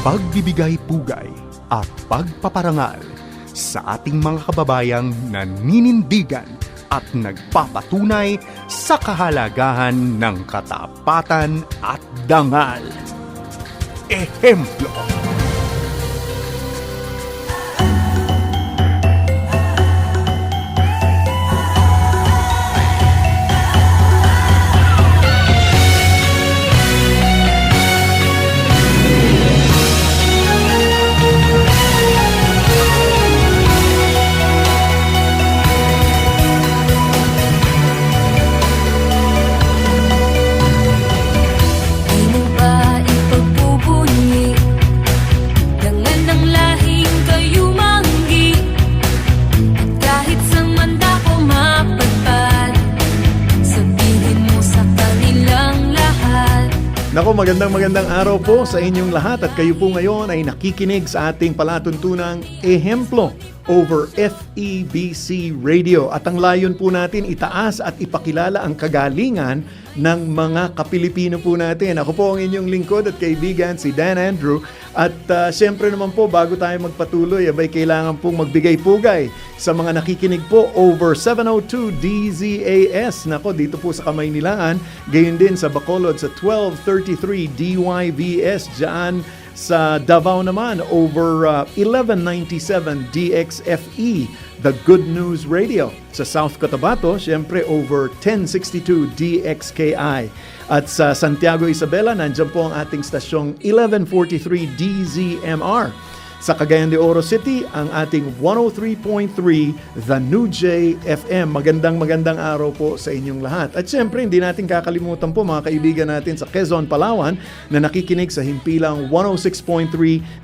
pagbibigay pugay at pagpaparangal sa ating mga kababayang naninindigan at nagpapatunay sa kahalagahan ng katapatan at dangal. Ehemplo. Nako, magandang araw po sa inyong lahat at kayo po ngayon ay nakikinig sa ating palatuntunang Ehemplo over FEBC Radio. At ang layon po natin itaas at ipakilala ang kagalingan ng mga Kapilipino po natin. Ako po ang inyong lingkod at kaibigan si Dan Andrew. At siyempre naman po, bago tayo magpatuloy, abay kailangan pong magbigay pugay sa mga nakikinig po over 702 DZAS. Nako, dito po sa Kamaynilaan. Gayon din sa Bacolod sa 1233 DYVS. Diyan sa Davao naman over 1197 DXFE, The Good News Radio. Sa South Cotabato, syempre over 1062 DXKI. At sa Santiago Isabela, nandiyan po ang ating stasyong 1143 DZMR. Sa Cagayan de Oro City, ang ating 103.3 The New J FM. Magandang araw po sa inyong lahat. At syempre, hindi natin kakalimutan po mga kaibigan natin sa Quezon, Palawan na nakikinig sa himpilang 106.3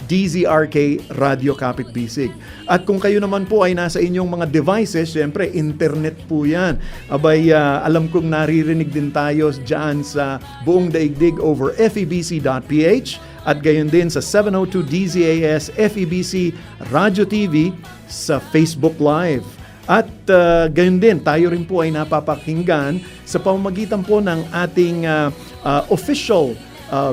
DZRK Radio Kapit Bisig. At kung kayo naman po ay nasa inyong mga devices, syempre, internet po yan. Abay, alam kong naririnig din tayo dyan sa buong daigdig over febc.ph. At gayon din sa 702 DZAS FEBC Radio TV sa Facebook Live. At gayon din, tayo rin po ay napapakinggan sa pamamagitan po ng ating official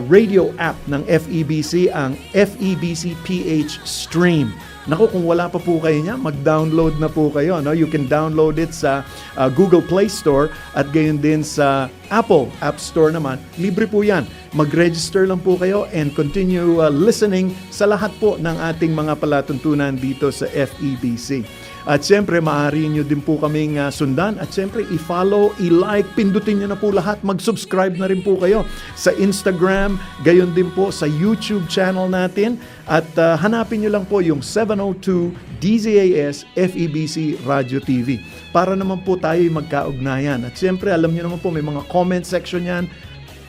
radio app ng FEBC, ang FEBC PH Stream. Naku, kung wala pa po kayo niya, mag-download na po kayo. No? You can download it sa Google Play Store at gayon din sa Apple App Store naman. Libre po yan. Mag-register lang po kayo and continue listening sa lahat po ng ating mga palatuntunan dito sa FEBC. At siyempre, maaari nyo din po kaming sundan. At siyempre, i-follow, i-like, pindutin nyo na po lahat. Mag-subscribe na rin po kayo sa Instagram, gayon din po sa YouTube channel natin. At hanapin nyo lang po yung 702 DZAS FEBC Radio TV para naman po tayo magkaugnayan. At siyempre, alam nyo naman po, may mga comment section yan.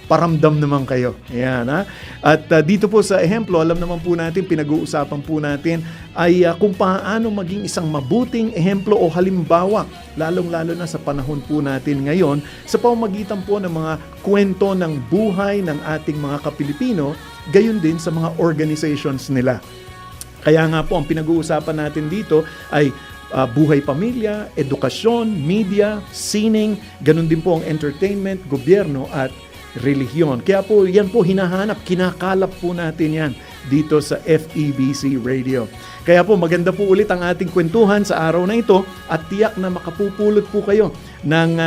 Paramdam naman kayo. Ayan, ha? At dito po sa Ehemplo, alam naman po natin, pinag-uusapan po natin ay kung paano maging isang mabuting ehemplo o halimbawa, lalong-lalo na sa panahon po natin ngayon, sa pamamagitan po ng mga kwento ng buhay ng ating mga Kapilipino, gayon din sa mga organizations nila. Kaya nga po, ang pinag-uusapan natin dito ay buhay pamilya, edukasyon, media, sining, ganun din po ang entertainment, gobyerno at relihiyon. Kaya po, yan po hinahanap, kinakalap po natin yan dito sa FEBC Radio. Kaya po, maganda po ulit ang ating kwentuhan sa araw na ito at tiyak na makapupulot po kayo ng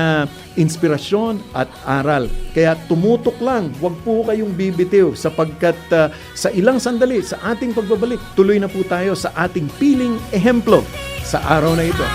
inspirasyon at aral. Kaya tumutok lang, huwag po kayong bibitiw sapagkat sa ilang sandali sa ating pagbabalik, tuloy na po tayo sa ating piling ehemplo sa araw na ito.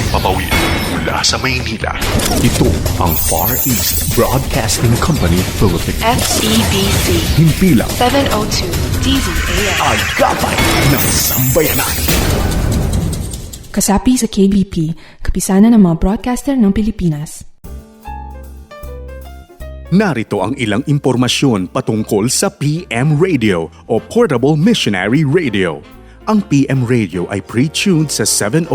Papawid mula sa Maynila. Ito ang Far East Broadcasting Company Philippines. FEBC. Himpilang 702 DZAS. Agapay ng Sambayanan. Kasapi sa KBP, kapisanan ng mga broadcaster ng Pilipinas. Narito ang ilang impormasyon patungkol sa PM Radio o Portable Missionary Radio. Ang PM Radio ay pre-tuned sa 702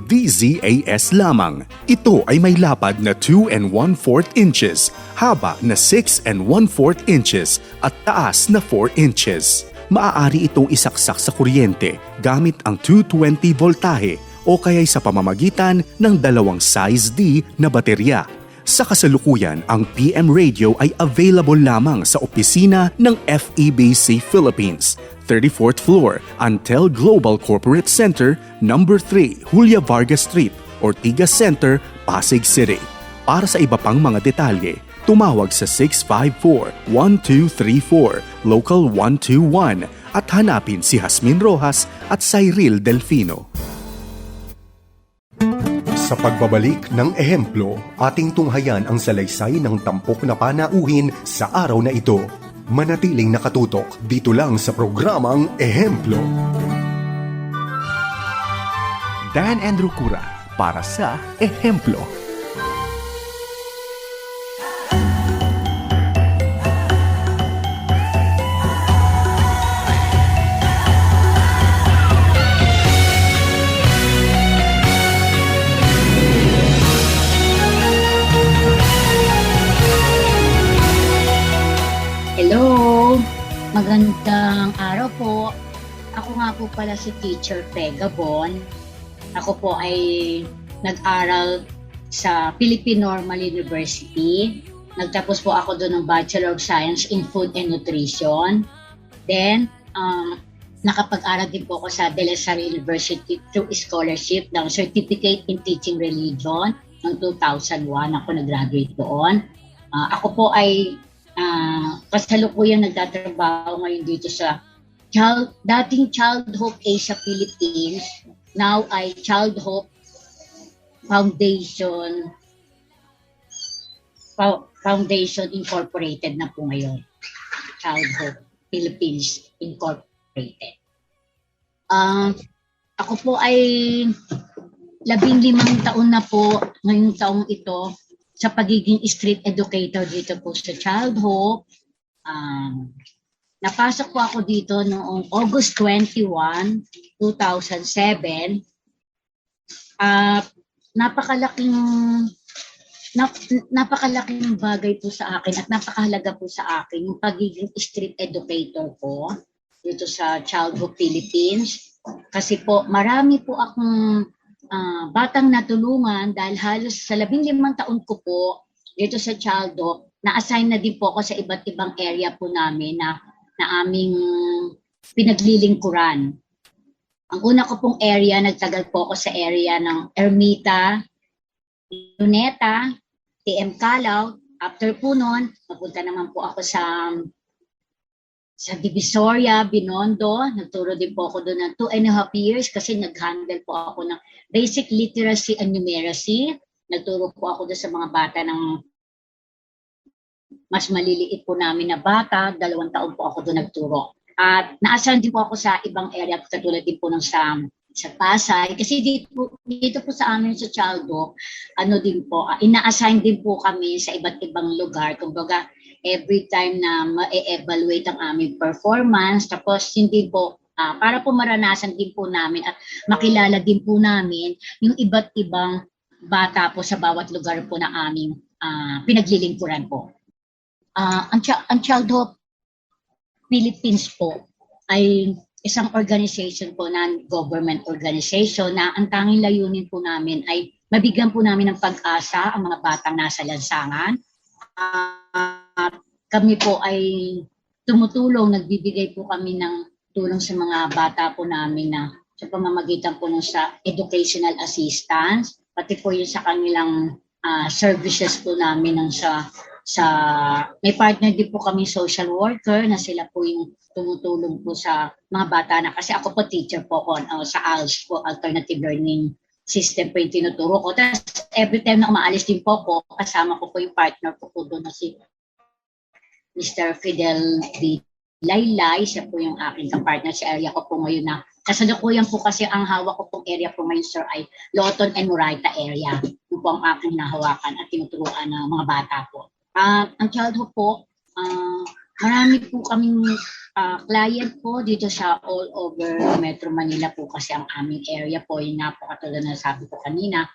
DZAS lamang. Ito ay may lapad na 2 1/4 inches, haba na 6 1/4 inches at taas na 4 inches. Maaari itong isaksak sa kuryente gamit ang 220 voltahe o kaya'y sa pamamagitan ng dalawang size D na baterya. Sa kasalukuyan, ang PM Radio ay available lamang sa opisina ng FEBC Philippines, 34th floor, Antel Global Corporate Center, number 3, Julia Vargas Street, Ortigas Center, Pasig City. Para sa iba pang mga detalye, tumawag sa 654-1234, Local 121 at hanapin si Jasmine Rojas at Cyril Delfino. Sa pagbabalik ng ehemplo, ating tunghayan ang salaysay ng tampok na panauhin sa araw na ito. Manatiling nakatutok dito lang sa programang Ehemplo. Dan Andrew Cura para sa Ehemplo. Hello! Magandang araw po. Ako nga po pala si Teacher Pega Bon. Ako po ay nag-aral sa Philippine Normal University. Nagtapos po ako doon ng Bachelor of Science in Food and Nutrition. Then, nakapag-aral din po ako sa De La Salle University through scholarship ng Certificate in Teaching Religion noong 2001. Ako nag-graduate doon. Ako po ay kasalukuyan nagtatrabaho ngayon dito sa dating Child Hope Asia Philippines, now ay Child Hope Foundation Incorporated na po ngayon. Child Hope Philippines Incorporated. Ako po ay 15 taon na po ngayong taong ito sa pagiging street educator dito po sa Child Hope. Napasok po ako dito noong August 21, 2007. Napakalaking bagay po sa akin at napakahalaga po sa akin yung pagiging street educator ko dito sa Child Hope Philippines. Kasi po marami po akong batang natulungan dahil halos sa 15 taon ko po dito sa Child Hope, na-assign na din po ako sa iba't ibang area po namin na aming pinaglilingkuran. Ang una ko pong area, nagtagal po ako sa area ng Ermita, Luneta, TM Calao. After po nun, napunta naman po ako sa Divisoria, Binondo. Nagturo din po ako doon ng 2.5 years kasi nag-handle po ako ng basic literacy and numeracy. Nagturo po ako doon sa mga bata ng mas maliliit po namin na bata. 2 taon po ako doon nagturo. At na-assign din po ako sa ibang area katulad din po ng sa Pasay. Kasi dito po sa amin sa Child Hope, ina-assign din po kami sa iba't ibang lugar. Kumbaga, every time na ma-evaluate ang aming performance, tapos hindi po, para po maranasan din po namin at makilala din po namin yung iba't ibang bata po sa bawat lugar po na aming pinaglilingkuran po. Ang Child Hope Philippines po ay isang organization po, non-government organization na ang tanging layunin po namin ay mabigyan po namin ng pag-asa ang mga batang nasa lansangan. Kami po ay tumutulong, nagbibigay po kami ng tulong sa mga bata po namin na sa pamamagitan po ng sa educational assistance, pati po yung sa kanilang services po namin ng may partner din po kami social worker na sila po yung tumutulong po sa mga bata na, kasi ako po teacher po ko sa ALS po, Alternative Learning System po yung tinuturo ko. Tapos every time na umaalis din po ko, kasama ko po yung partner ko po doon na si Mr. Fidel D. Laylay, siya po yung aking kapartner sa area ko po ngayon na kasalukuyan po kasi ang hawak ko pong area po ngayon, sir, ay Loton and Murayta area. Yun po ang aking nahawakan at tinuturuan ng mga bata po. Ang childhood po, marami po kaming client po dito sa all over Metro Manila po kasi ang aming area po, yung napakatulad na sabi ko kanina,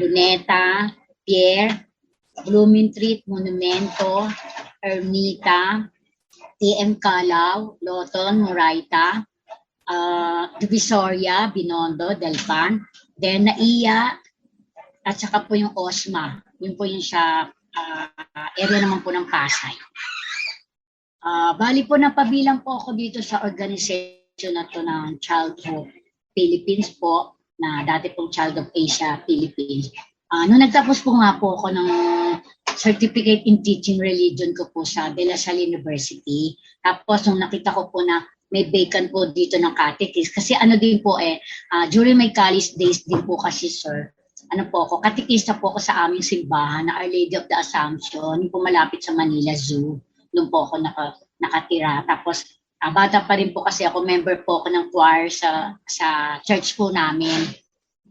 Luneta, Pierre, Blumentritt, Monumento, Ermita, TM Calao, Loton, Moraita, Divisoria, Binondo, Delpan, then Naiya, at saka po yung Osma. Yun po yung sa area naman po ng Pasay. Bali po napabilang po ako dito sa organization na to ng Child of Philippines po, na dati pong Child of Asia Philippines. Nung nagtapos po nga po ako ng Certificate in Teaching Religion ko po sa De La Salle University. Tapos nung nakita ko po na may vacant po dito ng catechist, kasi ano din po during my college days din po kasi sir, katikista po ako sa aming simbahan na Our Lady of the Assumption, yung po malapit sa Manila Zoo. Doon po ako nakatira. Tapos, bata pa rin po kasi ako, member po ako ng choir sa church po namin.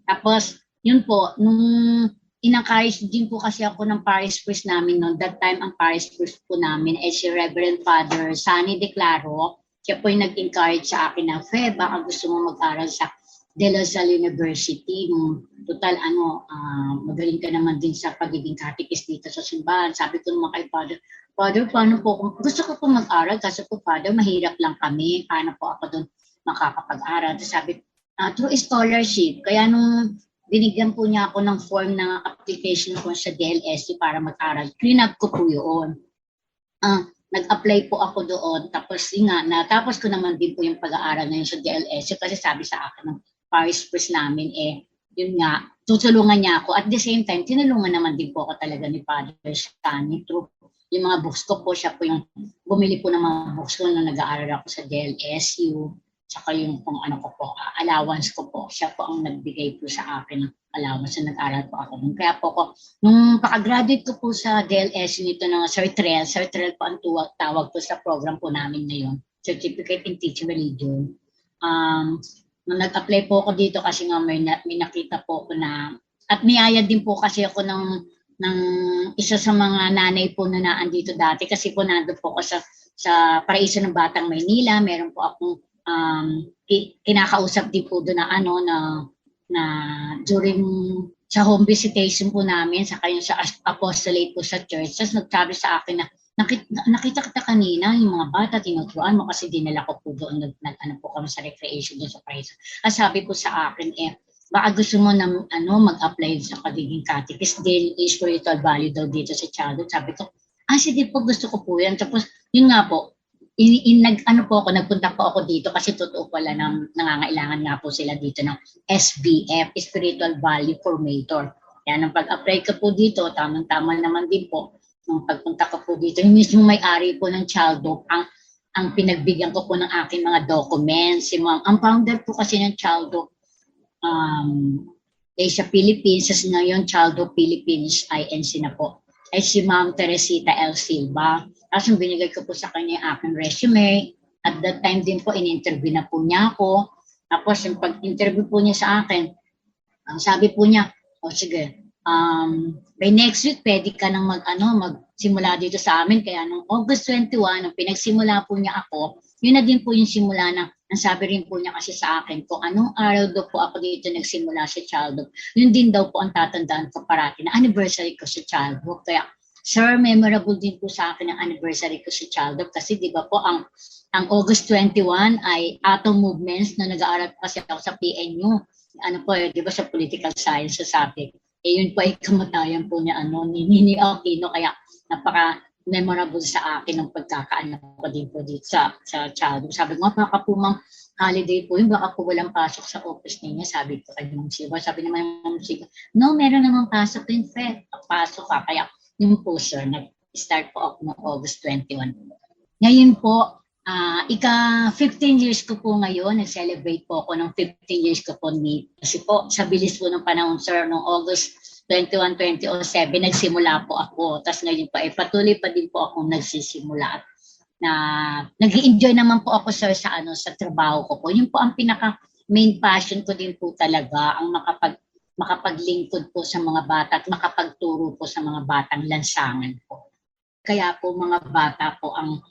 Tapos, yun po, nung in-encourage din po kasi ako ng parish priest namin noon. That time, ang parish priest po namin ay si Reverend Father Sunny De Claro. Siya po yung nag-encourage sa akin na, Fe, baka gusto mo mag-aral sa De La Salle University. Total, magaling ka naman din sa pagiging catechist dito sa simbahan. Sabi ko naman kay Father, paano po, gusto ko po mag-aral kasi po, Father, mahirap lang kami. Paano po ako doon makakapag-aral? Sabi, through scholarship. Kaya nung binigyan po niya ako ng form ng application ko sa DLSU para mag-aral, clean-up ko po yun. Nag-apply po ako doon. Tapos natapos ko naman din po yung pag-aaral na yun sa DLSU kasi sabi sa akin ng parish priest namin, yun nga, tutulungan niya ako. At the same time, tinulungan naman din po ako talaga ni Father Shani through yung mga books ko po. Siya po yung bumili po ng mga books ko nung nag-aaral ako sa DLSU. Tsaka yung kung allowance ko po. Siya po ang nagbigay po sa akin ng allowance na nag-aaral po ako. Kaya po ako, nung pakagraduate ko po sa DLSU nito ng Sir Trell po ang tawag po sa program po namin ngayon, Certificate in Teaching Religion. Nung nag-apply po ako dito kasi nga may nakita po ako na, at niyaya din po kasi ako ng isa sa mga nanay po na naandito dati kasi po nandun po ako sa Paraiso ng Batang Maynila. Meron po akong kinakausap din po doon na during sa home visitation po namin sa apostolate po sa church. Tapos nagsabi sa akin na nakita kita kanina, yung mga bata, tinuturuan mo kasi dinala ko po doon, po kami sa recreation doon sa Paraiso. At sabi po sa akin, baka gusto mo na mag-apply sa pagiging catechist din, spiritual value daw dito sa childhood. Sabi ko, sige po, gusto ko po yan. Tapos, yun nga po, nagpunta po ako dito kasi totoo pala nangangailangan nga po sila dito ng SVF, Spiritual Value Formator. Kaya nang pag-apply ko po dito, tamang-tama naman din po, nung pagpunta ko po dito, yung mismo may-ari po ng childhood, ang pinagbigyan ko po ng aking mga documents. Ang founder po kasi ng childhood, Asia Philippines, as ngayon Childhood Philippines INC na po, ay si Ma'am Teresita L. Silva. Tapos yung binigay ko po sa kanya yung aking resume. At that time din po, in-interview na po niya ako. Tapos yung pag-interview po niya sa akin, sabi po niya, sige, by next week, pwede ka nang magsimula dito sa amin. Kaya nung August 21, nung pinagsimula po niya ako, yun na din po yung simula na, ang sabi rin po niya kasi sa akin, kung anong araw daw po ako dito nagsimula sa childhood, yun din daw po ang tatandaan ko parati na anniversary ko sa childhood. Kaya, sir, memorable din po sa akin ang anniversary ko sa childhood kasi di ba po ang August 21 ay Atom Movements na nag-aaral po kasi ako sa PNU. Di ba sa political science sa subject. Yun po ay kamatayan po niya ni Nini Aquino, kaya napaka-memorable sa akin ng pagkakaanak ko din po dito sa childhood. Sabi ko, baka po ma'am, holiday po yun, baka po walang pasok sa office niya. Sabi ko kay Ma'am Silva, sabi naman Ma'am Silva, no, meron namang pasok din, Fred. Pasok ka. Kaya yung po sir, nag-start po ako ng August 21. Ngayon po, 15 years ko po ngayon, nag-celebrate po ako ng 15 years ko po kasi po sa bilis po ng panahon sir, noong August 21, 2007, nagsimula po ako. Tapos ngayon pa, patuloy pa din po akong nagsisimula. Na nag-i-enjoy naman po ako sir sa trabaho ko po. Yun po ang pinaka main passion ko din po talaga, ang makapaglingkod po sa mga bata at makapagturo po sa mga batang lansangan po. kaya po mga bata po ang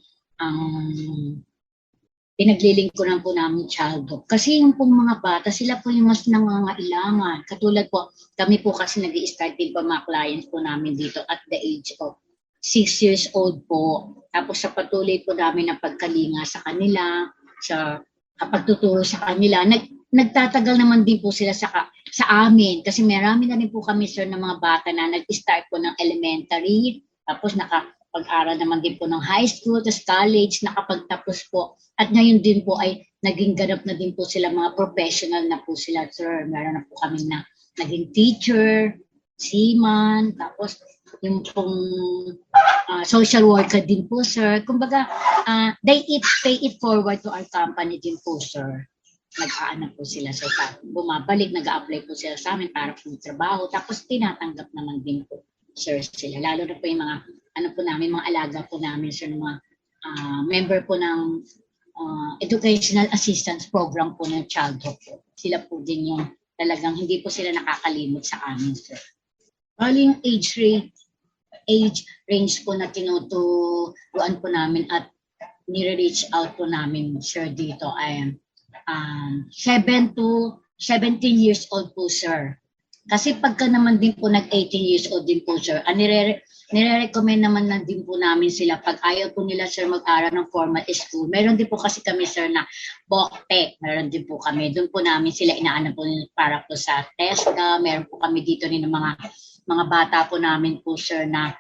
pinaglilingkuran po namin childhood. Kasi yung pong mga bata, sila po yung mas nangangailangan. Katulad po, kami po kasi nag-i-start din po mga clients po namin dito at the age of 6 years old po. Tapos sa patuloy po namin ng pagkalinga sa kanila, sa pagtuturo sa kanila, nagtatagal naman din po sila sa amin. Kasi marami na rin po kami, sir, ng mga bata na nag-start po ng elementary, tapos nakapag-aral naman din po ng high school, tapos college, nakapagtapos po. At ngayon din po ay naging ganap na din po sila, mga professional na po sila, sir. Meron na po kami na naging teacher, seaman, tapos yung pong social worker din po, sir. Kumbaga, pay it forward to our company din po, sir. Nag-aanap po sila sa bumabalik, nag-a-apply po sila sa amin para po trabaho. Tapos tinatanggap naman din po, sir, sila. Lalo na po yung mga, po namin, mga alaga po namin, sir, ng mga member po ng educational assistance program po ng childhood po. Sila po din yung talagang hindi po sila nakakalimot sa amin, sir. Bali yung age range po na tinuturuan po namin at nire-reach out po namin, sir, dito ay 7 to 17 years old po, sir. Kasi pagka naman din po nag-18 years old din po, sir, nire-recommend naman na din po namin sila pag ayaw po nila, sir, mag-aral ng formal school. Meron din po kasi kami, sir, na BOCTEC. Meron din po kami. Doon po namin sila inaanap po para po sa TESDA. Meron po kami dito rin ng mga bata po namin po, sir, na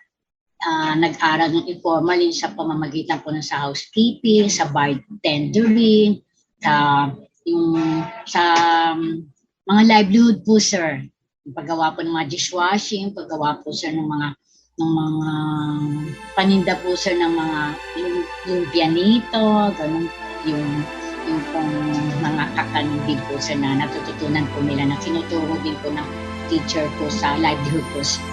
nag-aral ng informal sa pamamagitan po ng sa housekeeping, sa bartendering, sa mga livelihood po, sir. Paggawa po ng mga dishwashing, paggawa po, sir, ng mga paninda po, sir, ng mga yung pianito, ganun, yung pong mga kakanibig po, sir, na natututunan po nila na tinuturo din po ng teacher po sa livelihood po, sir.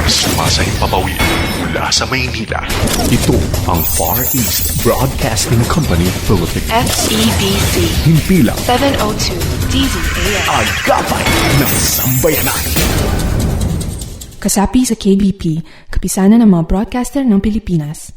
Sumasay papawid mula sa Maynila. Ito ang Far East Broadcasting Company Philippines. FEBC Himpilang 702 DZAS. agapay ng sambayanan. Kasapi sa KBP, kapisanan ng mga broadcaster ng Pilipinas.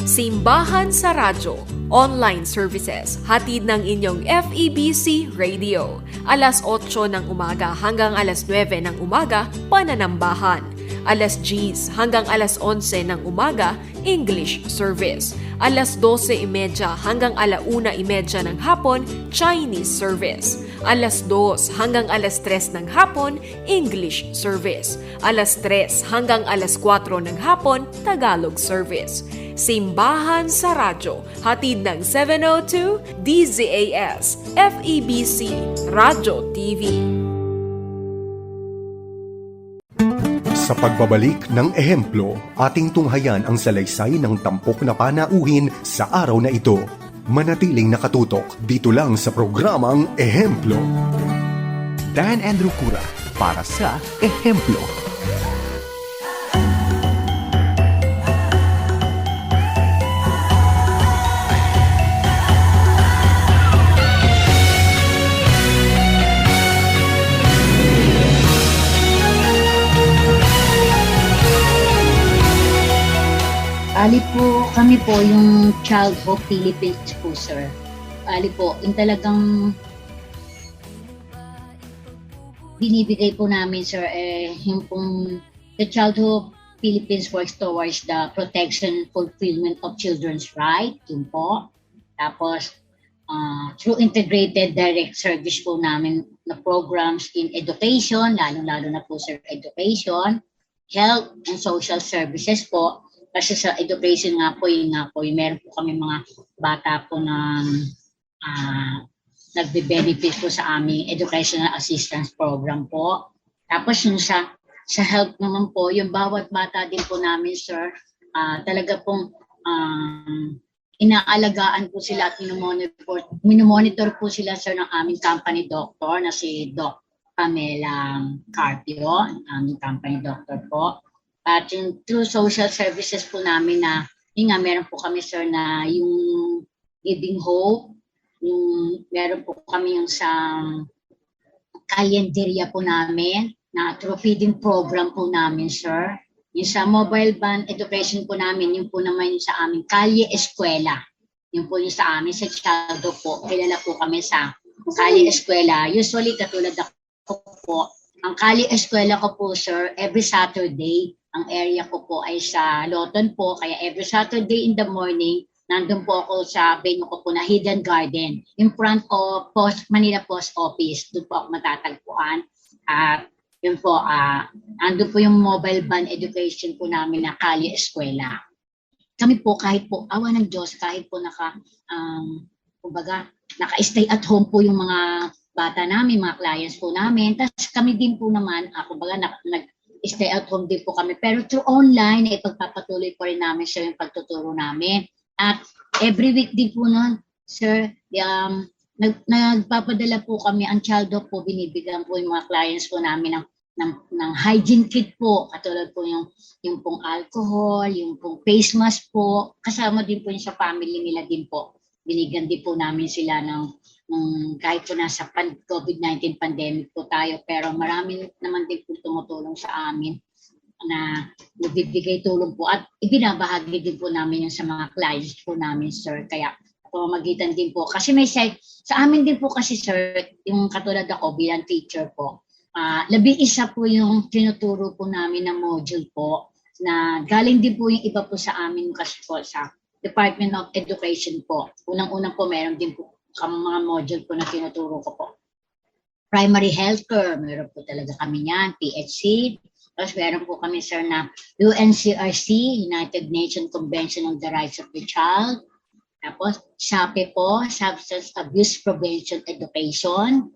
Simbahan sa Radyo, online services, hatid ng inyong FEBC Radio. Alas 8 ng umaga hanggang alas 9 ng umaga, pananambahan. Alas 10 hanggang alas 11 ng umaga, English service. Alas 12:30 hanggang alauna:30 ng hapon, Chinese service. Alas 2 hanggang alas 3 ng hapon, English service. Alas 3 hanggang alas 4 ng hapon, Tagalog service. Simbahan sa Radyo, hatid ng 702 DZAS, FEBC, Radyo TV. Sa pagbabalik ng ehemplo, ating tunghayan ang salaysay ng tampok na panauhin sa araw na ito. Manatiling nakatutok dito lang sa programang Ehemplo. Dan Andrew Cura para sa Ehemplo. Ali po, kami po yung Child Hope Philippines po, sir. Ali po, yung talagang binibigay po namin, sir, yung pong the Child Hope Philippines works towards the protection and fulfillment of children's rights, yun po. Tapos, through integrated direct service po namin na programs in education, lalo-lalo na po, sir, education, health and social services po. Kasi sa education nga po, meron po kami mga bata po na nagbe-benefit po sa aming educational assistance program po. Tapos yung sa health naman po, yung bawat bata din po namin, sir, talaga pong inaalagaan po sila at minomonitor po sila, sir, ng aming company doctor na si Doc Pamela Carpio, ang aming company doctor po. At yung through social services po namin na, yun nga, meron po kami, sir, na yung Giving Hope, yung meron po kami yung sa kalendarya po namin, na through feeding program po namin, sir. Yung sa mobile van education po namin, yung po naman yung sa aming Kalye Eskwela. Yung po yung sa amin, sa Chaldo po. Kilala po kami sa Kalye Eskwela. Usually, katulad ako po, ang Kalye Eskwela ko po, sir, every Saturday, ang area ko po ay sa Loton po. Kaya every Saturday in the morning, nandun po ako sa venue ko po na Hidden Garden, in front of Manila Post Office. Doon po ako matatagpuan. At yun po, andun po yung mobile van education po namin na Kalye Eskwela. Kami po, kahit po, awa ng Diyos, kahit po naka-stay at home po yung mga bata namin, mga clients po namin. Tapos kami din po naman, nag-stay at home din po kami. Pero through online, ipagpapatuloy po rin namin siya yung pagtuturo namin. At every week din po nun, sir, nagpapadala po kami, ang Chaldo po, binibigyan po yung mga clients po namin ng hygiene kit po, katulad po yung pong alcohol, yung pong face mask po, kasama din po yung sa family nila din po. Binigyan din po namin sila ng kahit po nasa COVID-19 pandemic po tayo, pero marami naman din po tumutulong sa amin na nagbibigay tulong po at ibinabahagi din po namin yung sa mga clients po namin, sir. Kaya pamamagitan din po. Kasi may site, sa amin din po kasi, sir, yung katulad ako bilang teacher po, 11 po yung tinuturo po namin na module po na galing din po yung iba po sa amin kasi po sa Department of Education po. Unang-unang po meron din po mga module po na tinuturo ko po. Primary healthcare, meron po talaga kami yan, PHC. Tapos meron po kami, sir, na UNCRC, United Nations Convention on the Rights of the Child. Tapos, SAPE po, Substance Abuse Prevention Education.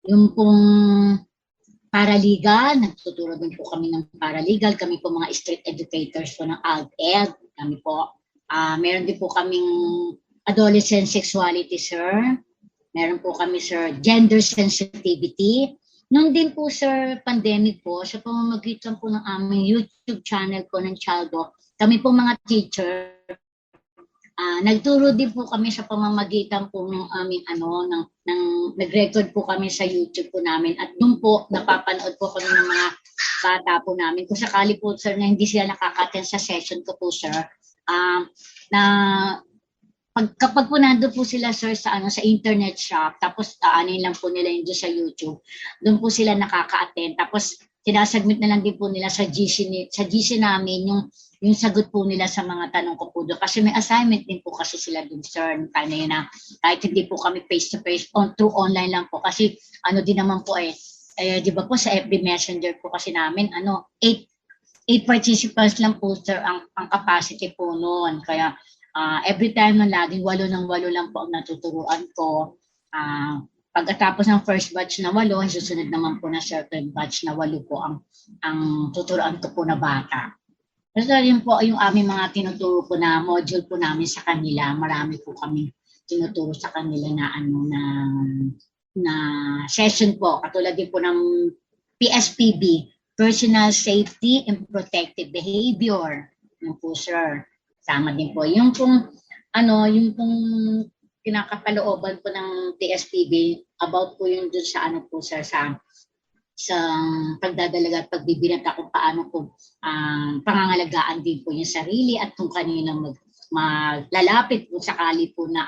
Yung pong paralegal, nagtuturo din po kami ng paralegal. Kami po mga street educators po ng ALT-ED. Kami po, meron din po kaming adolescent sexuality, sir. Meron po kami, sir, gender sensitivity. Noon din po, sir, pandemic po, sa pamamagitan po ng aming YouTube channel po ng Chaldo, kami po mga teacher, nagturo din po kami sa pamamagitan po ng aming nag-record po kami sa YouTube po namin at doon po napapanood po kami ng mga bata po namin. Kung sakali po, sir, na hindi sila nakaka-attend sa session ko po, sir, kapag po nandun po sila, sir, sa internet shop, tapos lang po nila yung sa YouTube, doon po sila nakaka-attend. Tapos sinasubmit na lang din po nila sa GC namin yung sagot po nila sa mga tanong ko po doon. Kasi may assignment din po kasi sila doon, sir. Kaya na kahit hindi po kami face-to-face, through online lang po. Kasi din naman po di ba po sa FB Messenger po kasi namin, 8 participants lang po, sir, ang capacity po noon. Kaya every time laging 8 lang po ang natuturuan ko. Pagkatapos ng first batch na 8, susunod naman po na second batch na 8 po ang tuturuan ko po na bata. So yun po yung aming mga tinuturo po na module po namin sa kanila. Marami po kami tinuturo sa kanila na session po. Katulad din po ng PSPB, Personal Safety and Protective Behavior. Yung po, sir. Sama din po. Yung pong kinakapalooban po ng PSPB about po yung dun sa po, sir, sa pagdadalaga at pagbibilang kung paano po pangangalagaan din po yung sarili at kung kanino maglalapit kung sakali po na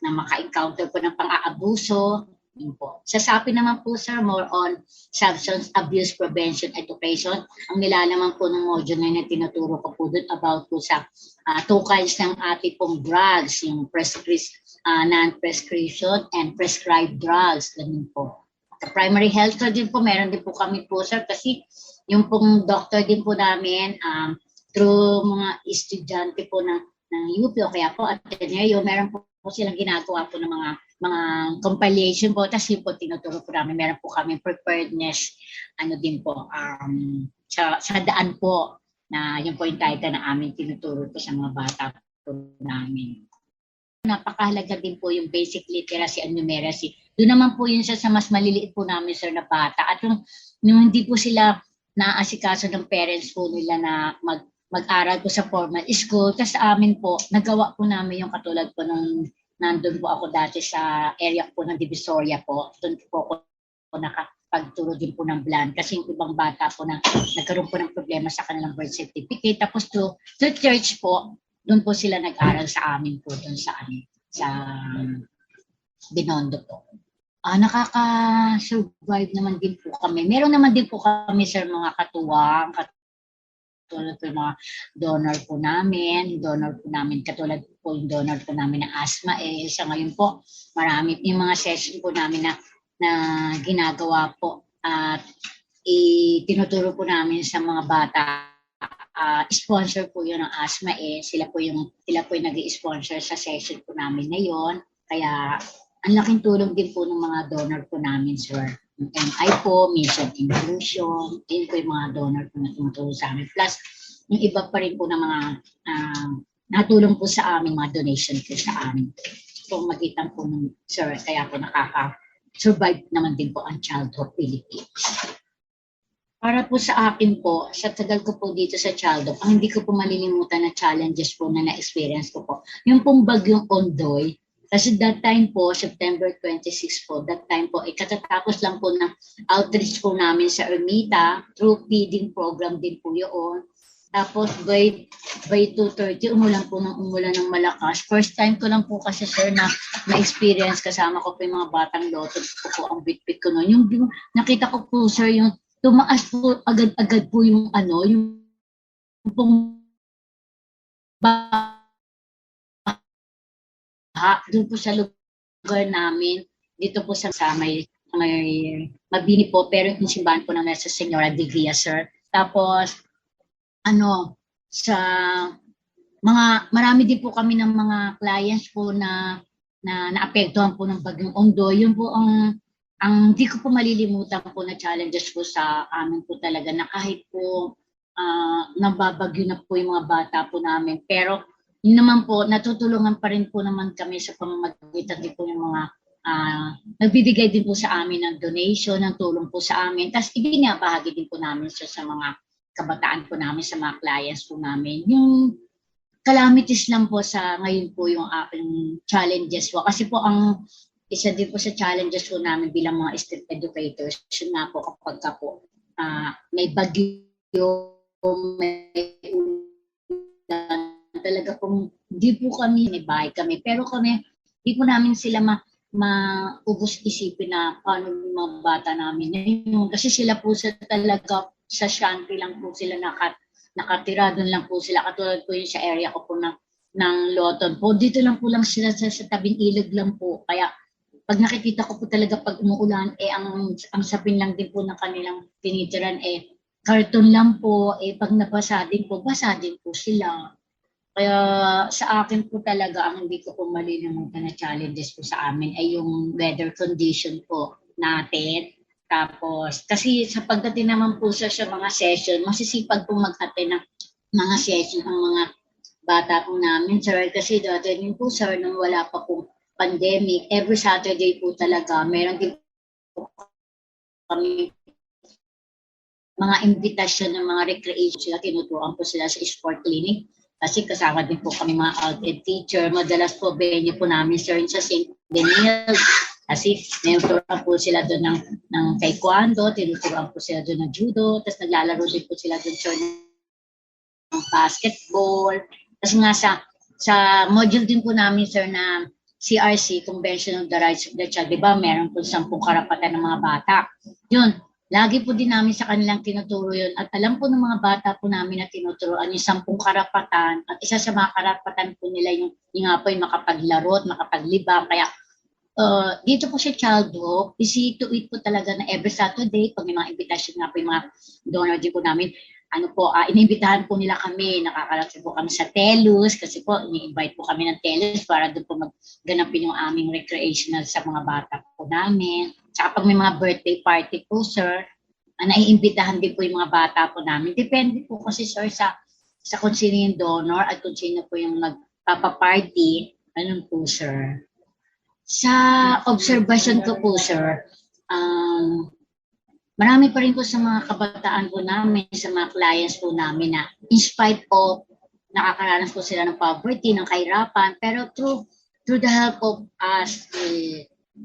maka-encounter po ng pang-aabuso. Yun po. Sa SAPI naman po, sir, more on Substance Abuse Prevention Education. Ang nilalaman po ng module na tinuturo ko po doon about po sa 2 kinds ng ating pong drugs, yung non-prescription and prescribed drugs. Ganun po. Sa primary healthcare din po, meron din po kami po, sir, kasi yung pong doctor din po namin, through mga estudyante po ng UP o kaya po at Ateneo, meron po silang ginagawa po ng mga compilation po, tapos yun po tinuturo po namin, meron po kami preparedness, din po, sa daan po, na yun po yung title na amin tinuturo po sa mga bata po namin. Napakahalaga din po yung basic literacy and numeracy. Doon naman po yun sa mas maliliit po namin, sir, na bata. At yung hindi po sila naaasikaso ng parents po nila na mag-aral po sa formal school. Tapos sa amin po, nagawa po namin yung katulad po nung nandun po ako dati sa area po ng Divisoria po. Doon po ako nakapagturo din po ng BLAN. Kasi yung ibang bata po na nagkaroon po ng problema sa kanilang birth certificate. Tapos to church po, doon po sila nag-aral sa amin po, doon sa Binondo po. Nakaka-survive naman din po kami. Meron naman din po kami, sir, mga katuwang, katulad po yung mga donor po namin, katulad po yung donor po namin na asthma. Sa ngayon po, marami yung mga session po namin na ginagawa po at tinuturo po namin sa mga bata. Sponsor po yun ng asthma sila po yung nag-i-sponsor sa session po namin na yon. Kaya ang laking tulong din po ng mga donor po namin, sir. Yung MI po, Mission Inclusion, din po yung mga donor po na tumutulong sa amin. Plus, yung iba pa rin po na mga natulong po sa amin, mga donation po sa amin. So, magitan po ng sir, kaya po nakaka-survive naman din po ang Childhood Philippines. Para po sa akin po, sa tagal ko po dito sa Childhood, ang hindi ko po malilimutan na challenges po na na-experience ko po, yung pong bagyong Ondoy. Kasi that time po, September 26 po, that time po, katatapos lang po ng outreach po namin sa Ermita, through feeding program din po yun. Tapos by 2:30, umulan ng malakas. First time ko lang po kasi, sir, na experience kasama ko po yung mga batang loto po ang bit-bit ko noon. Yung nakita ko po, sir, yung tumaas po agad-agad po yung pong doon po sa lugar namin, dito po sa may Mabini po, pero yung simbahan po ng Nuestra Señora de Guia, sir. Tapos, marami din po kami ng mga clients po na naapektuhan po ng bagyong Ondoy. Yun po ang hindi ko po malilimutan po na challenges po sa amin po talaga na kahit po nababagyo na po yung mga bata po namin. Pero yun naman po, natutulungan pa rin po naman kami sa pamamagitan din po yung mga nagbibigay din po sa amin ng donation, ng tulong po sa amin. Tapos ibinabahagi din po namin sa mga kabataan po namin, sa mga clients po namin. Yung calamities lang po sa ngayon po yung aking challenges po. Kasi po isa din po sa challenges po namin bilang mga street educators, yun nga po kapag ka po may bagyo, may ulan, talaga po hindi po kami, may bahay kami, pero kami, hindi po namin sila maubos isipin na paano yung mga bata namin. Kasi sila po talaga sa shanty lang po sila nakatira, doon lang po sila, katulad po yun sa area ko po ng Loton po. Dito lang po lang sila sa tabing ilog lang po, kaya pag nakikita ko po talaga pag umuulan, ang sapin lang din po ng kanilang tinitiran, karton lang po, pag nabasa din po sila. Kaya sa akin po talaga, ang hindi ko po malilimutan na challenges po sa amin ay yung weather condition po natin. Tapos, kasi sa pagdating naman po sa mga session, masisipag po mag-attend ng mga session ang mga bata po namin, sir. Kasi dati din po, sir, nung wala pa po pandemic, every Saturday po talaga, meron din po kami mga invitation ng mga recreation sila, tinuturuan po sila sa sport clinic. Kasi kasama din po kami mga outreach teacher. Madalas po venue po namin, sir, sa St. Benil. Kasi tinuturuan po sila doon ng taekwondo, tinuturuan po sila doon ng judo, tapos naglalaro din po sila doon, sir, ng basketball. Tapos nga sa module din po namin, sir, na CRC, Convention of the Rights of the Child, di ba, meron po 10 karapatan ng mga bata. Yun, lagi po din namin sa kanilang tinuturo yun. At alam po ng mga bata po namin na tinuturoan yung 10 karapatan. At isa sa mga karapatan po nila yung nga po yung makapaglaro at makapaglibang. Kaya dito po sa Childhood, easy to eat po talaga na every Saturday, pag may mga invitation nga po yung mga donor din po namin, iniimbitahan po nila kami, nakakarating po kami sa Telus, kasi po, ini-invite po kami ng Telus para doon po magganapin yung aming recreational sa mga bata po namin. Tsaka pag may mga birthday party po, sir, naiimbitahan din po yung mga bata po namin. Depende po kasi, sir, sa kung sino yung donor at kung sino po yung Papa Party, ano po sir? Sa observation ko po sir, marami pa rin po sa mga kabataan po namin, sa mga clients po namin na in spite of nakakaranas po sila ng poverty, ng kahirapan, pero through the help of us,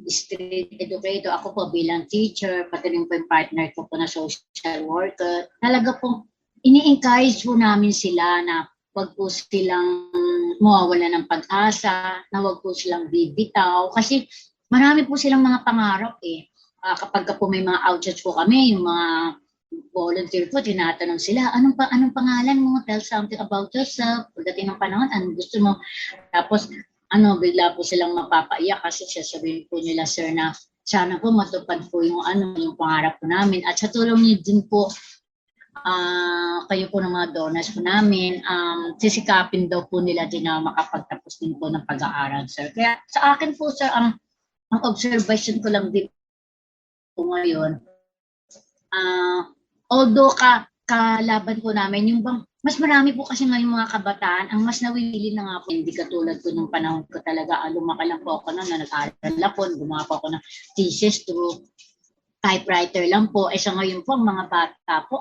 street educator, ako po bilang teacher, pati rin po yung partner ko po na social worker, talaga po ini-encourage po namin sila na wag po silang mawawala ng pag-asa, na wag po silang bibitaw, kasi marami po silang mga pangarap eh. Kapag po may mga outreach po kami, yung mga volunteer po, tinatanong sila, anong pangalan mo? Tell something about yourself. Pagdating ng panahon, anong gusto mo? Tapos, bigla po silang mapapaiyak kasi sasabihin po nila, sir, na sana po matupad po yung pangarap po namin. At sa tulong niyo din po, kayo po ng mga donors po namin, sisikapin daw po nila din na makapagtapos din po ng pag-aaral, sir. Kaya sa akin po, sir, ang observation ko lang din po ngayon, although kalaban po namin, yung bang, mas marami po kasi ngayon mga kabataan, ang mas nawili na nga po, hindi katulad ko nung panahon ko talaga, lumaki lang po ako na nag-aaral po, gumawa po ako ng thesis through typewriter lang po. Sa ngayon po, ang mga bata po,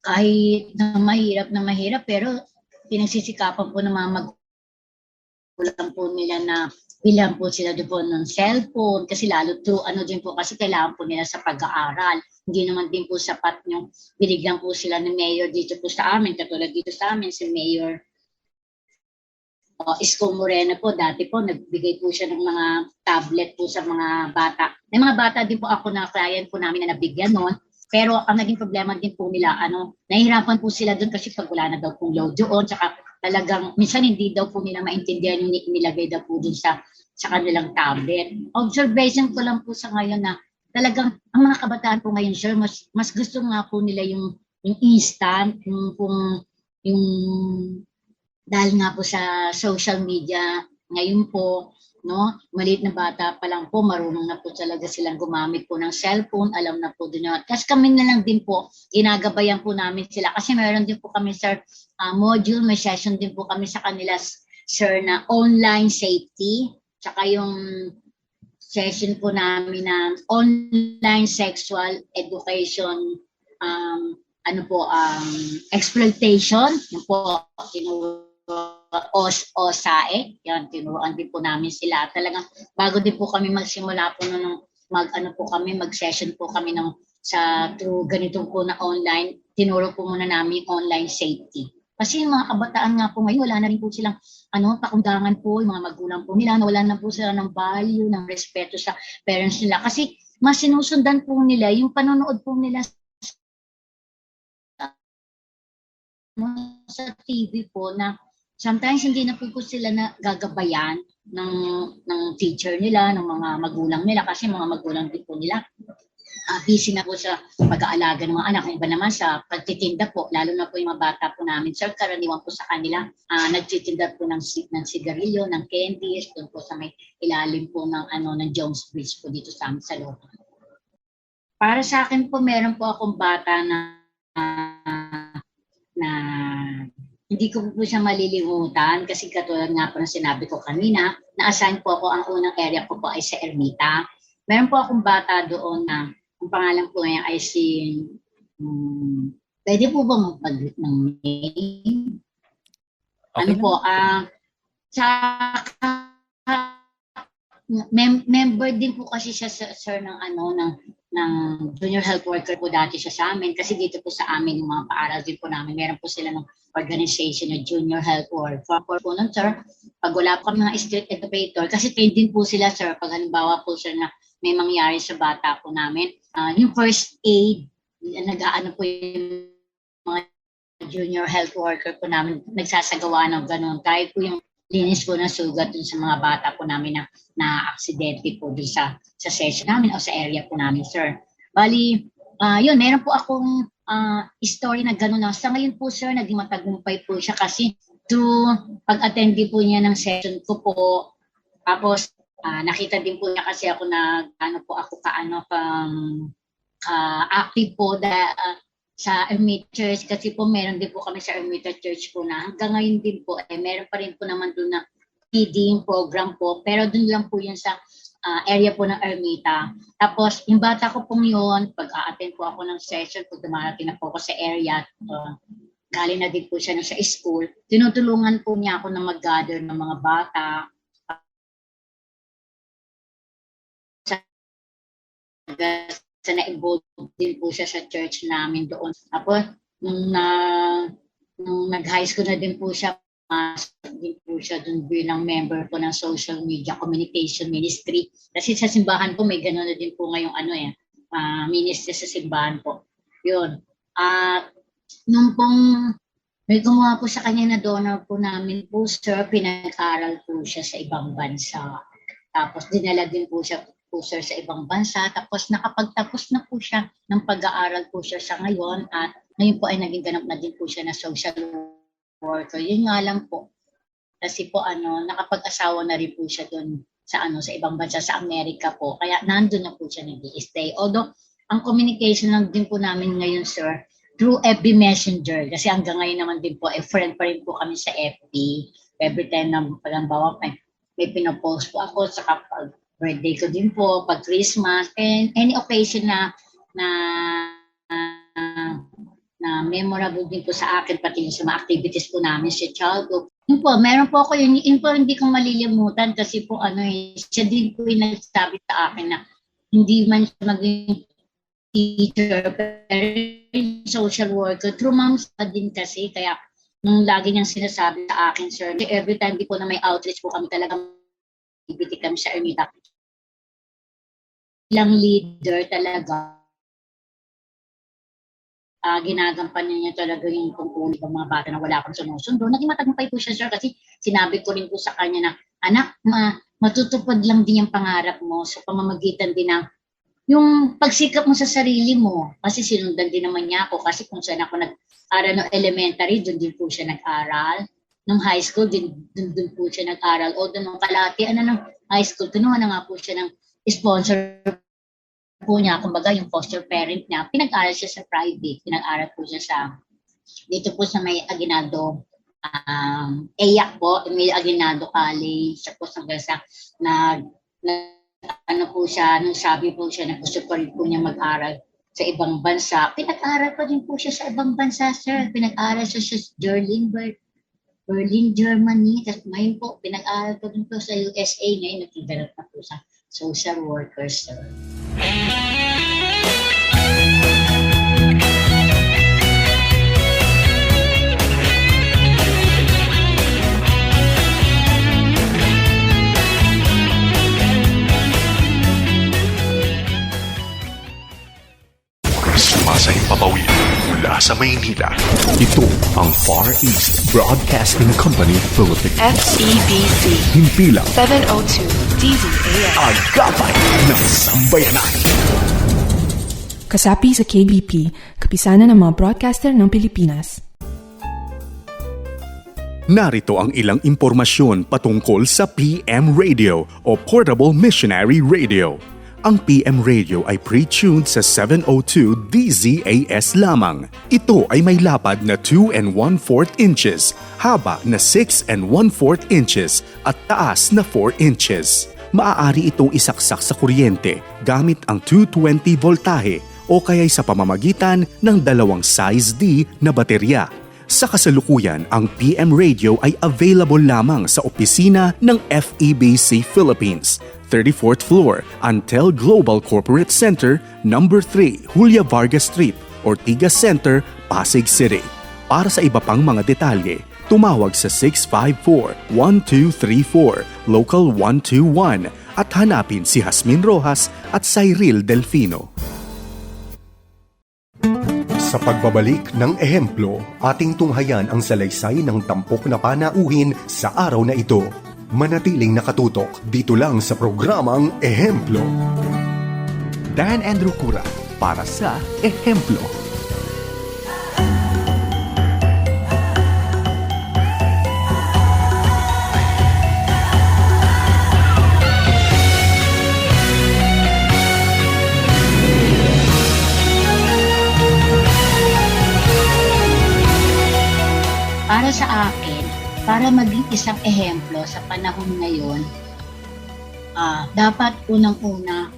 kahit na mahirap, pero pinagsisikapan po ng mga magulang po nila na bilang po sila doon po ng cellphone, kasi lalo to, din po kasi kailangan po nila sa pag-aaral. Hindi naman din po sapat yung binigyan po sila ng mayor dito po sa amin, katulad dito sa amin, si Mayor Isko Moreno po, dati po nagbigay po siya ng mga tablet po sa mga bata. May mga bata din po ako na client po namin na nabigyan noon, pero ang naging problema din po nila, nahihirapan po sila doon kasi pag wala na daw pong load doon, tsaka talagang minsan hindi daw po nila maintindihan yung nilagay daw po doon sa kanilang tablet. Observation ko lang po sa ngayon na talagang ang mga kabataan po ngayon, sir, mas gusto nga po nila yung instant, yung dahil nga po sa social media ngayon po, maliit na bata pa lang po, marunong na po talaga silang gumamit po ng cellphone, alam na po din na. Kasi kami na lang din po, ginagabayan po namin sila. Kasi meron din po kami, sir, module, may session din po kami sa kanila, sir, na online safety. Tsaka yung session po namin na online sexual education, exploitation. Yung po, OSAE, yan, tinuruan din po namin sila. Talagang bago din po kami magsimula po mag-session po kami through ganito po na online, tinuro po muna namin online safety. Kasi yung mga kabataan nga po ngayon, wala na rin po silang pakundangan po, yung mga magulang po nila, wala na po sila ng value, ng respeto sa parents nila. Kasi mas sinusundan po nila yung panonood po nila sa TV po na sometimes hindi na po sila na gagabayan ng teacher nila, ng mga magulang nila, kasi mga magulang din po nila busy na po sa pag-aalaga ng mga anak. Iba naman sa pagtitinda po, lalo na po yung mga bata po namin, sir, karaniwan po sa kanila, nagtitinda po ng sigarilyo, ng candies, doon po sa may ilalim po ng Jones Bridge po dito sa amin sa loob. Para sa akin po, meron po akong bata na hindi ko po siya malilimutan kasi katulad nga po ng sinabi ko kanina, na-assign po ako, ang unang area ko po ay sa Ermita. Meron po akong bata doon na ang pangalan po niya ay pwede po ba mag-pag ng name? Okay. Member din po kasi siya, sir, ng junior health worker po dati siya sa amin, kasi dito po sa amin yung mga paaral din po namin, meron po sila ng organization na junior health worker po nun, sir. Pag wala po kami mga street educator, kasi trained din po sila, sir, pag halimbawa po, sir, na may mangyari sa bata po namin, yung first aid, nag-aano po yung mga junior health worker po namin, nagsasagawa ng ganun, kahit po yung linis po ng sugat dun sa mga bata po namin na aksidente po dun sa session namin o sa area po namin, sir. Bali, yun, meron po akong story na gano'n na. Sa ngayon po, sir, naging matagumpay po siya kasi pag-attend po niya ng session ko po. Tapos, nakita din po niya kasi ako na, active po sa Ermita Church kasi po meron din po kami sa Ermita Church po na hanggang ngayon din po meron pa rin po naman doon na feeding program po, pero doon lang po yun sa area po ng Ermita. Tapos yung bata ko pong yun, pag a-attend po ako ng session, pag dumarating na po ako sa area, galing na din po siya sa school, tinutulungan po niya ako na mag-gather ng mga bata. Sa na-involve din po siya sa church namin doon. Tapos, nung nag-high school na din po siya, din po siya doon bilang member po ng Social Media Communication Ministry. Kasi sa simbahan po, may gano'n na din po ngayong ministry sa simbahan po. Yun. Nung pong may gumawa po sa kanya na donor po namin po, sir, pinag-aral po siya sa ibang bansa. Tapos dinala din po siya po, sir, sa ibang bansa. Tapos nakapagtapos na po siya ng pag-aaral po siya sa ngayon. At ngayon po ay naging ganap na din po siya na social worker. Yun nga lang po. Kasi po nakapag-asawa na rin po siya doon sa sa ibang bansa, sa Amerika po. Kaya nandun na po siya nag-i-stay. Although, ang communication lang din po namin ngayon, sir, through FB Messenger. Kasi hanggang ngayon naman din po, friend pa rin po kami sa FB. Every time na palambawa, may pinopost po ako sa pag birthday ko din po, pag Christmas, and any occasion na memorable din po sa akin, pati sa mga activities po namin sa childhood. Yun po, meron po ako yun po hindi ko malilimutan kasi po siya din po yung nagsabi sa akin na hindi man siya maging teacher, pero social worker, through moms pa din kasi, kaya nung lagi niyang sinasabi sa akin, sir, every time di po na may outreach po kami talagang activity kami sa Ermita. Ilang leader talaga, ginagampanan niya talaga yung tungkol ng mga bata na wala kang sumusundo. Naging matagumpay po siya, sir, kasi sinabi ko rin po sa kanya na, anak, matutupad lang din yung pangarap mo sa pamamagitan din ng yung pagsikap mo sa sarili mo. Kasi sinundan din naman niya ako, kasi kung saan ako nag-aral ng elementary, doon din po siya nag-aral. Nung high school, doon po siya nag-aral. O doon nung kalati, ng high school, tunuhan na nga po siya ng sponsor po niya, kumbaga yung foster parent niya, pinag-aral siya sa private, pinag-aral po siya dito po sa may Aguinaldo, EYAC po, may Aguinaldo College, siya po sa po siya, nung sabi po siya na gusto pa rin po niya mag-aral sa ibang bansa, pinag-aral pa din po siya sa ibang bansa, sir, pinag-aral siya sa Berlin, Germany, tapos ngayon po, pinag-aral po din po sa USA, ngayon nag-develop na po sa social workers, sir. Sumasay papawid mula sa Maynila. Ito ang Far East Broadcasting Company Philippines. FEBC Himpilang 702 DZAS. agapay ng sambayanan. Kasapi sa KBP, kapisanan ng mga broadcaster ng Pilipinas. Narito ang ilang impormasyon patungkol sa PM Radio o Portable Missionary Radio. Ang PM Radio ay pre-tuned sa 702 DZAS lamang. Ito ay may lapad na 2 1/4 inches, haba na 6 1/4 inches at taas na 4 inches. Maaari itong isaksak sa kuryente gamit ang 220 voltahe o kaya'y sa pamamagitan ng dalawang size D na baterya. Sa kasalukuyan, ang PM Radio ay available lamang sa opisina ng FEBC Philippines, 34th floor, Antel Global Corporate Center, number 3, Julia Vargas Street, Ortigas Center, Pasig City. Para sa iba pang mga detalye, tumawag sa 654-1234, Local 121 at hanapin si Jasmine Rojas at Cyril Delfino. Sa pagbabalik ng ehemplo, ating tunghayan ang salaysay ng tampok na panauhin sa araw na ito. Manatiling nakatutok dito lang sa programang Ehemplo. Dan Andrew Cura para sa Ehemplo. para maging isang ehemplo sa panahon ngayon, dapat unang-una,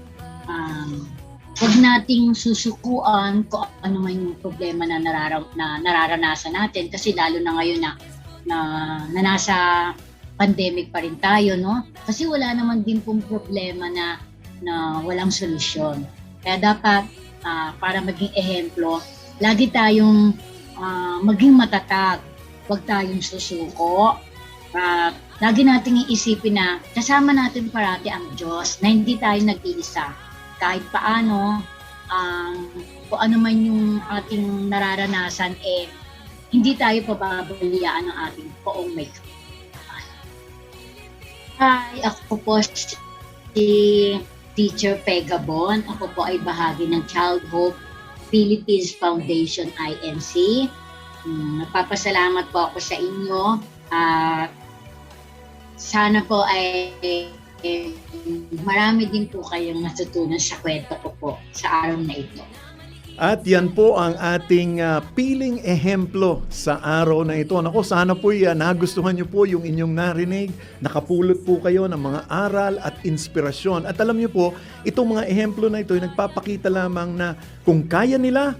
huwag nating susukuan kung ano man yung problema na nararanasan natin, kasi lalo na ngayon na nasa pandemic pa rin tayo, no? Kasi wala naman din pong problema na walang solusyon. Kaya dapat, para maging ehemplo, lagi tayong maging matatag, huwag tayong susuko. Lagi nating iisipin na kasama natin parati ang Diyos, na hindi tayo nag-iisa. Kahit paano, kung ano man yung ating nararanasan, hindi tayo pababayaan ng ating poong may kapal. Hi, ako po si Teacher Pegabon. Ako po ay bahagi ng Child Hope Philippines Foundation INC. Nagpapasalamat po ako sa inyo. Sana po ay marami din po kayong natutunan sa kwento ko po sa araw na ito. At yan po ang ating piling ehemplo sa araw na ito. Nako, sana po nagustuhan nyo po yung inyong narinig. Nakapulot po kayo ng mga aral at inspirasyon. At alam nyo po, itong mga ehemplo na ito ay nagpapakita lamang na kung kaya nila,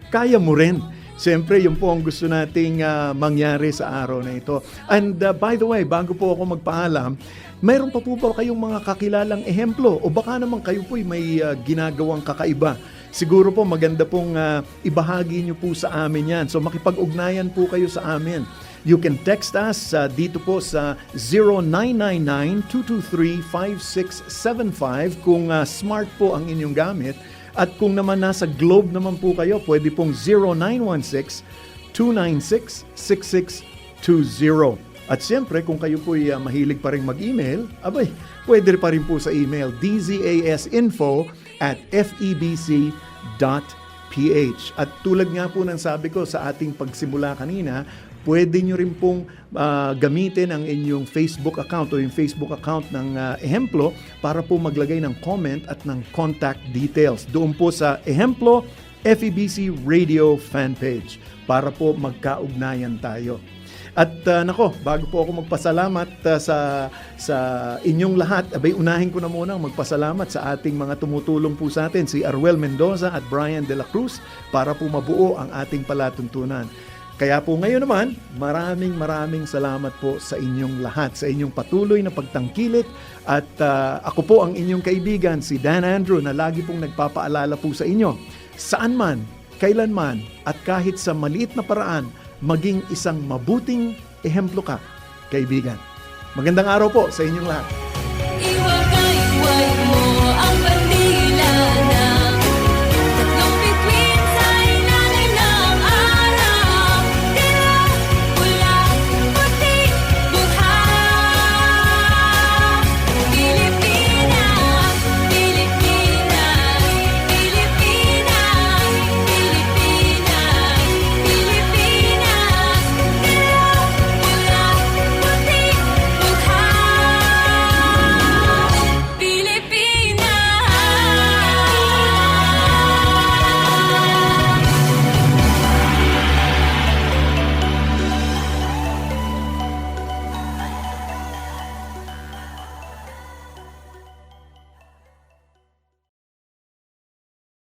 kaya mo rin. Siyempre, yun po ang gusto nating mangyari sa araw na ito. And by the way, bago po ako magpaalam, mayroon pa po ba kayong mga kakilalang ehemplo? O baka naman kayo po may ginagawang kakaiba? Siguro po maganda pong ibahagi nyo po sa amin yan. So makipag-ugnayan po kayo sa amin. You can text us dito po sa 0999-223-5675 kung smart po ang inyong gamit. At kung naman nasa Globe naman po kayo, pwede pong 0916-296-6620. At siyempre, kung kayo po mahilig pa rin mag-email, pwede pa rin po sa email dzasinfo@febc.ph. At tulad nga po ng sabi ko sa ating pagsimula kanina, pwede nyo rin pong gamitin ang inyong Facebook account o yung Facebook account ng Ehemplo para po maglagay ng comment at ng contact details. Doon po sa Ehemplo FEBC Radio fan page para po magkaugnayan tayo. At bago po ako magpasalamat sa inyong lahat, unahin ko na muna magpasalamat sa ating mga tumutulong po sa atin, si Arwel Mendoza at Brian De La Cruz, para po mabuo ang ating palatuntunan. Kaya po ngayon naman, maraming salamat po sa inyong lahat, sa inyong patuloy na pagtangkilik. At ako po ang inyong kaibigan, si Dan Andrew, na lagi pong nagpapaalala po sa inyo, saan man, kailanman, at kahit sa maliit na paraan, maging isang mabuting ehemplo ka, kaibigan. Magandang araw po sa inyong lahat.